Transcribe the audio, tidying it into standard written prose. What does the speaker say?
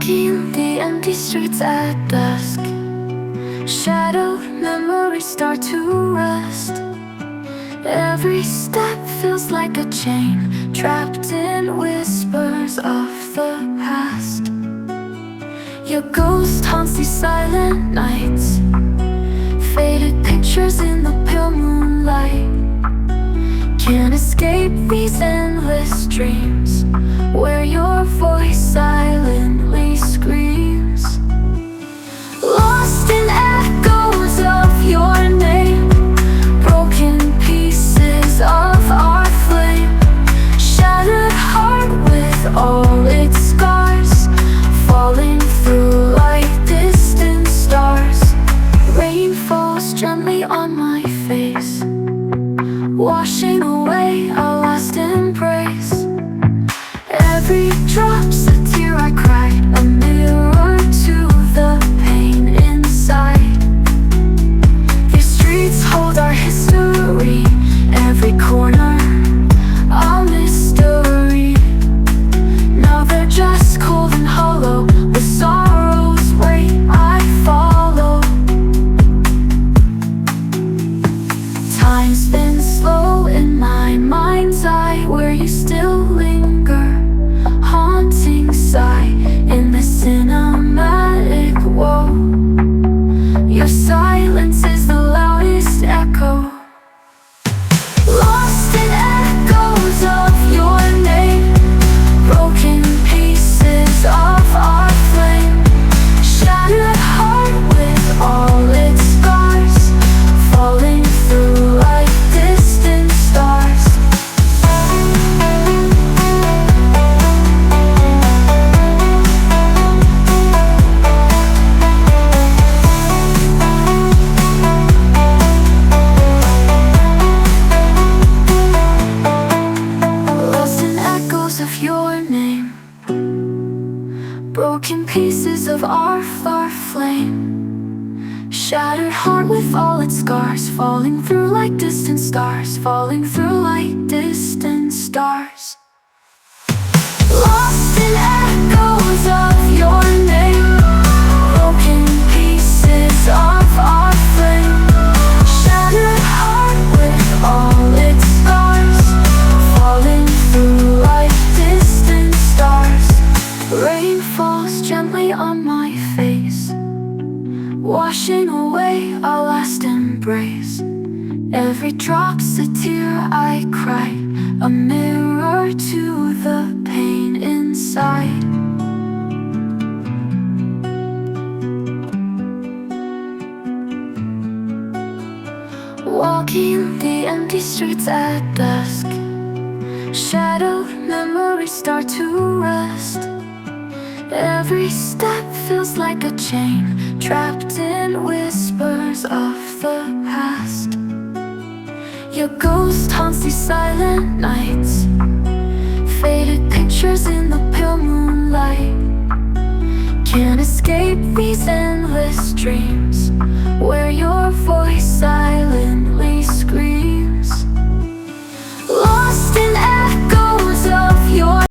Walking the empty streets at dusk, shadowed memories start to rust. Every step feels like a chain, trapped in whispers of the past. Your ghost haunts these silent nights, faded pictures in the pale moonlight. Can't escape these endless dreams, where your voice silently screams. Lost in echoes of your name, broken pieces of our flame. Shattered heart with all its scars, falling through like distant stars. Rain falls gently on my face, washing away our last embrace. Every drop's a tear I cried, a mirror to the pain inside. These streets hold our history, every corner a mystery. Now they're just cold and hollow, with sorrow's weight I follow. Time's been slow in my mind's eye, where you still linger, haunting sigh in the cinematic woe. Your silence is the loudest echo. Lost in echoes of your name, broken pieces of our flame. Shattered heart with all its scars, falling through like distant stars. Lost in echoes of your name, broken pieces of our flame. Shattered heart with all its scars, falling through like distant stars, falling through like distant stars. Lost in echoes of your name, broken pieces of our flame. Shattered heart with all its scars, falling through like distant stars. Rain falls gently on my face, washing away our last embrace. Every drop's a tear I cry, a mirror to the pain inside. Walking the empty streets at dusk, shadowed memories start to rust. Every step feels like a chain, trapped in whispers of the past. Your ghost haunts these silent nights, faded pictures in the pale moonlight. Can't escape these endless dreams, where your voice silently